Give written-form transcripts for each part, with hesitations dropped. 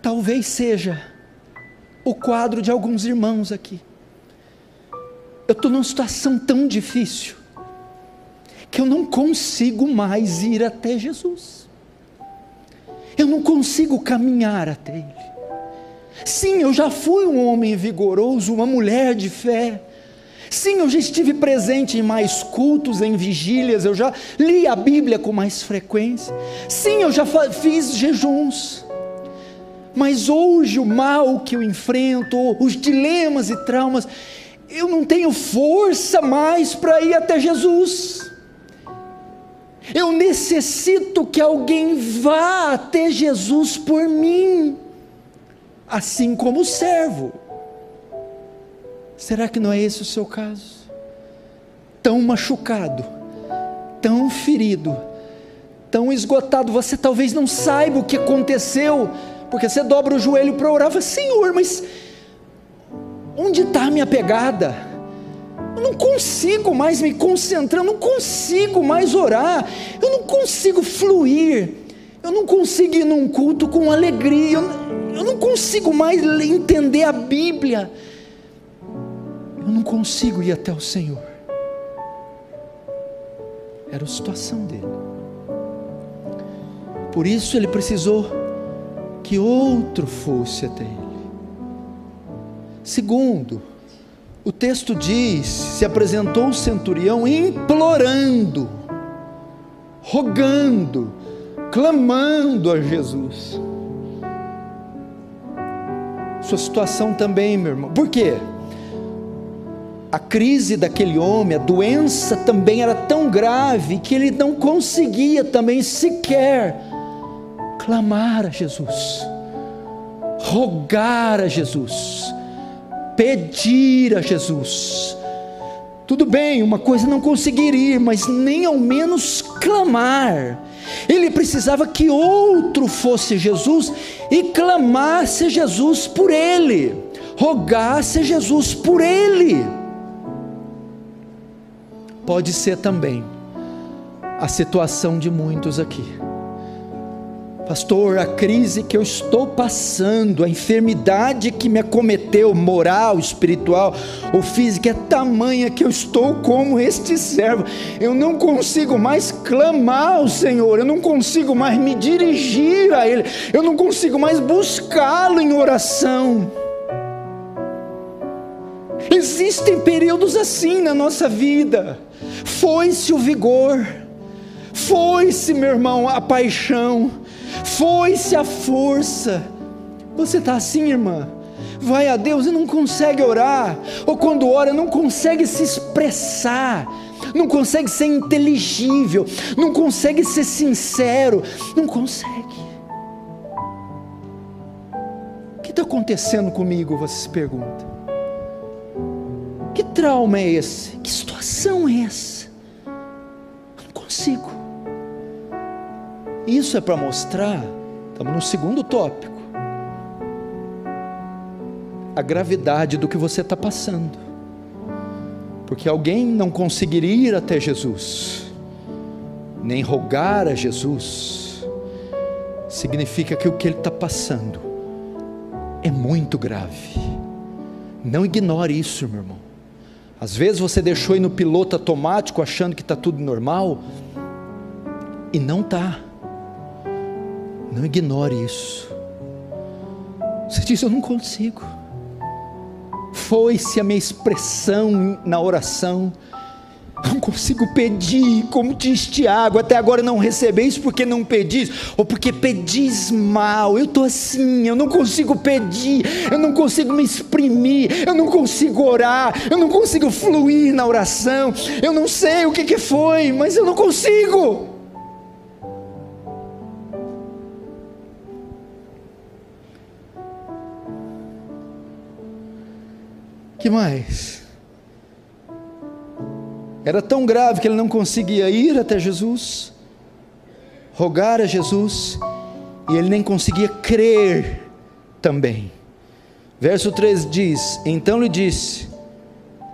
talvez seja o quadro de alguns irmãos aqui. Eu estou numa situação tão difícil, que eu não consigo mais ir até Jesus, eu não consigo caminhar até Ele. Sim, eu já fui um homem vigoroso, uma mulher de fé. Sim, eu já estive presente em mais cultos, em vigílias, eu já li a Bíblia com mais frequência. Sim, eu já fiz jejuns. Mas hoje o mal que eu enfrento, os dilemas e traumas, eu não tenho força mais para ir até Jesus. Eu necessito que alguém vá até Jesus por mim, assim como o servo. Será que não é esse o seu caso? Tão machucado, tão ferido, tão esgotado, você talvez não saiba o que aconteceu, porque você dobra o joelho para orar e fala: Senhor, mas onde está a minha pegada? Eu não consigo mais me concentrar, eu não consigo mais orar, eu não consigo fluir, eu não consigo ir num culto com alegria, eu não consigo mais entender a Bíblia, eu não consigo ir até o Senhor. Era a situação dele. Por isso ele precisou que outro fosse até ele. Segundo, o texto diz: se apresentou o centurião implorando, rogando, clamando a Jesus. Sua situação também, meu irmão. Por quê? A crise daquele homem, a doença também era tão grave que ele não conseguia também sequer clamar a Jesus, rogar a Jesus, pedir a Jesus. Tudo bem, uma coisa não conseguir ir, mas nem ao menos clamar. Ele precisava que outro fosse Jesus e clamasse a Jesus por ele, rogasse a Jesus por ele. Pode ser também a situação de muitos aqui. Pastor, a crise que eu estou passando, a enfermidade que me acometeu, moral, espiritual ou física, é tamanha que eu estou como este servo. Eu não consigo mais clamar ao Senhor, eu não consigo mais me dirigir a Ele, eu não consigo mais buscá-lo em oração. Existem períodos assim na nossa vida. Foi-se o vigor, foi-se, meu irmão, a paixão, foi-se a força. Você está assim, irmã? Vai a Deus e não consegue orar, ou quando ora não consegue se expressar, não consegue ser inteligível, não consegue ser sincero, não consegue. O que está acontecendo comigo? Você se pergunta. Que trauma é esse? Que situação é essa? Não consigo. Isso é para mostrar, estamos no segundo tópico, a gravidade do que você está passando. Porque alguém não conseguiria ir até Jesus, nem rogar a Jesus, significa que o que ele está passando é muito grave. Não ignore isso, meu irmão. Às vezes você deixou ir no piloto automático achando que está tudo normal, e não está. Não ignore isso. Você diz: eu não consigo. Foi-se a minha expressão na oração. Não consigo pedir como diz Tiago, até agora não recebeis porque não pedis, ou porque pedis mal. Eu estou assim, eu não consigo pedir, eu não consigo me exprimir, eu não consigo orar, eu não consigo fluir na oração, eu não sei o que foi, mas eu não consigo. Que mais? Era tão grave que ele não conseguia ir até Jesus, rogar a Jesus, e ele nem conseguia crer também. Verso 13 diz: então lhe disse,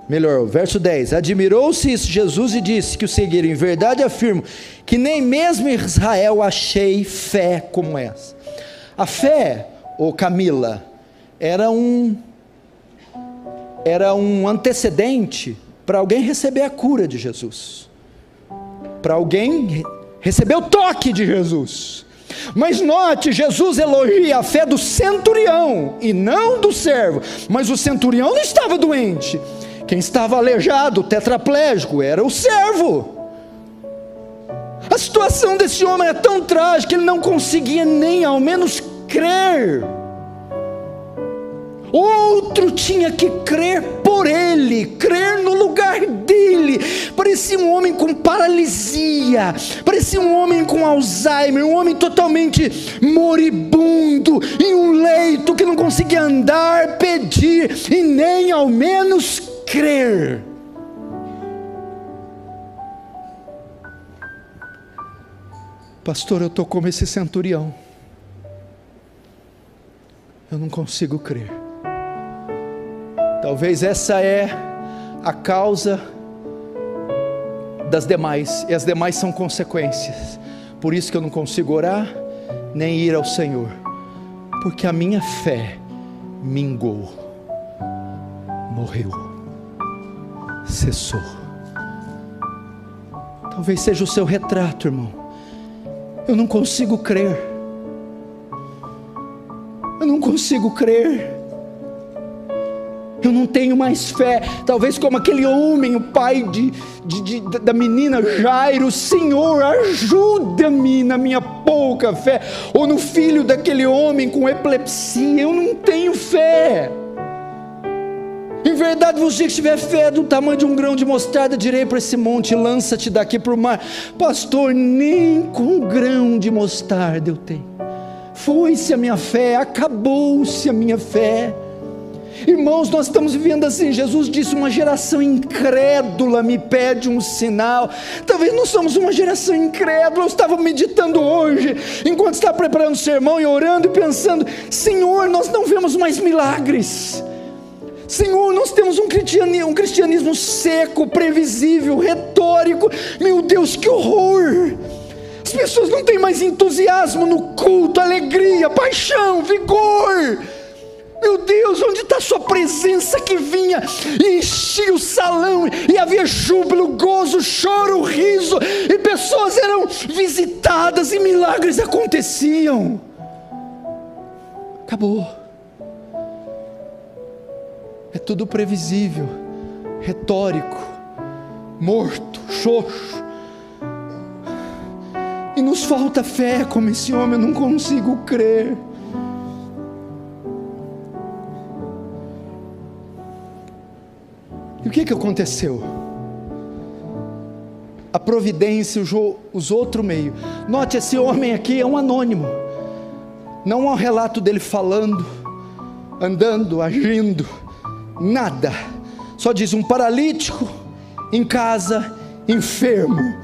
melhor, verso 10, admirou-se Jesus e disse que o seguiram: em verdade afirmo, que nem mesmo em Israel achei fé como essa. A fé, ou Camila, era um antecedente para alguém receber a cura de Jesus, para alguém receber o toque de Jesus. Mas note, Jesus elogia a fé do centurião e não do servo. Mas o centurião não estava doente. Quem estava aleijado, tetraplégico, era o servo. A situação desse homem é tão trágica que ele não conseguia nem ao menos crer. Outro tinha que crer por ele, crer no lugar dele. Parecia um homem com paralisia, parecia um homem com Alzheimer, um homem totalmente moribundo, em um leito que não conseguia andar, pedir e nem ao menos crer. Pastor, eu estou como esse centurião, eu não consigo crer. Talvez essa é a causa das demais, e as demais são consequências. Por isso que eu não consigo orar, nem ir ao Senhor, porque a minha fé mingou, morreu, cessou. Talvez seja o seu retrato, irmão. Eu não consigo crer, eu não consigo crer. Eu não tenho mais fé. Talvez como aquele homem, o pai da menina Jairo: Senhor, ajuda-me na minha pouca fé. Ou no filho daquele homem com epilepsia: eu não tenho fé. Em verdade vos digo que se tiver fé do tamanho de um grão de mostarda, direi para esse monte: lança-te daqui para o mar. Pastor, nem com um grão de mostarda eu tenho. Foi-se a minha fé, acabou-se a minha fé. Irmãos, nós estamos vivendo assim. Jesus disse: uma geração incrédula me pede um sinal. Talvez nós somos uma geração incrédula. Eu estava meditando hoje, enquanto estava preparando o sermão e orando e pensando: Senhor, nós não vemos mais milagres. Senhor, nós temos um cristianismo seco, previsível, retórico. Meu Deus, que horror! As pessoas não têm mais entusiasmo no culto, alegria, paixão, vigor. Meu Deus, onde está a sua presença que vinha e enchia o salão, e havia júbilo, gozo, choro, riso, e pessoas eram visitadas e milagres aconteciam? Acabou. É tudo previsível, retórico, morto, xoxo. E nos falta fé como esse homem. Eu não consigo crer. E o que aconteceu? A providência usou outro meio. Note, esse homem aqui é um anônimo. Não há um relato dele falando, andando, agindo, nada. Só diz: um paralítico em casa, enfermo,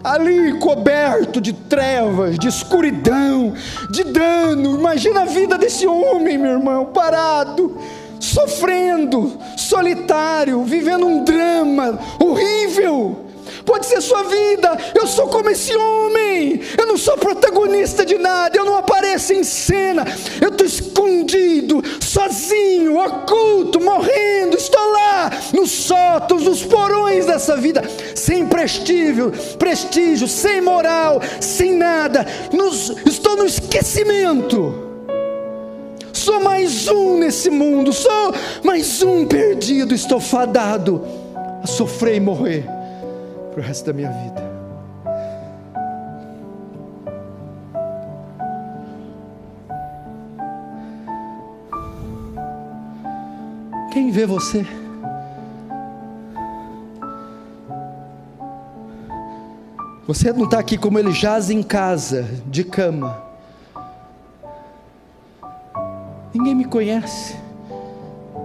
ali coberto de trevas, de escuridão, de dano. Imagina a vida desse homem, meu irmão, parado, sofrendo, solitário, vivendo um drama horrível. Pode ser sua vida. Eu sou como esse homem. Eu não sou protagonista de nada. Eu não apareço em cena. Eu estou escondido, sozinho, oculto, morrendo. Estou lá nos sótãos, nos porões dessa vida, sem prestígio, sem moral, sem nada. Estou no esquecimento. Sou mais um nesse mundo. Sou mais um perdido. Estou fadado a sofrer e morrer para o resto da minha vida. Quem vê você? Você não está aqui como ele jaz em casa, de cama. Ninguém me conhece,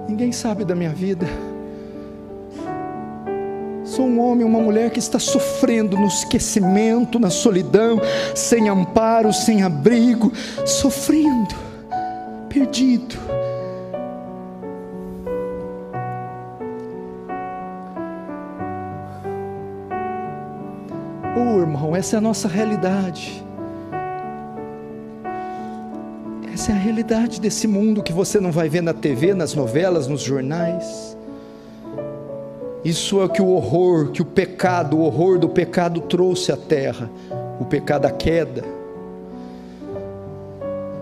ninguém sabe da minha vida. Sou um homem, uma mulher que está sofrendo no esquecimento, na solidão, sem amparo, sem abrigo, sofrendo, perdido. Oh, irmão, essa é a nossa realidade. Essa é a realidade desse mundo que você não vai ver na TV, nas novelas, nos jornais. Isso é que o horror do pecado trouxe à terra, o pecado, a queda.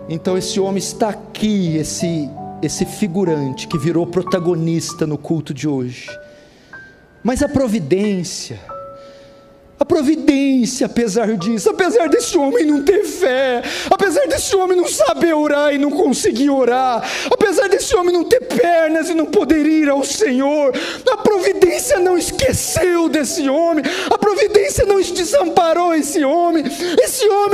Então esse homem está aqui, esse figurante que virou protagonista no culto de hoje. Mas a providência, apesar disso, apesar desse homem não ter fé, apesar desse homem não saber orar e não conseguir orar, apesar desse homem não ter pernas e não poder ir ao Senhor, a providência não esqueceu desse homem, a providência não desamparou esse homem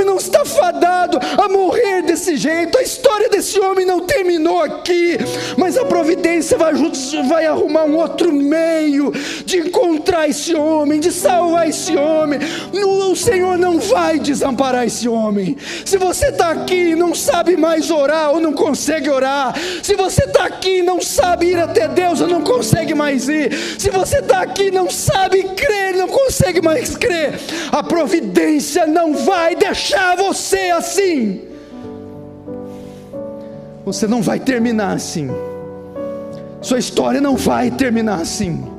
não está fadado a morrer desse jeito, a história desse homem não terminou aqui, mas a providência vai arrumar um outro meio de encontrar esse homem, de salvar esse homem. O Senhor não vai desamparar esse homem. Se você está aqui e não sabe mais orar ou não consegue orar, se você está aqui e não sabe ir até Deus ou não consegue mais ir, se você está aqui e não sabe crer, não consegue mais crer, a providência não vai deixar você assim. Você não vai terminar assim, sua história não vai terminar assim.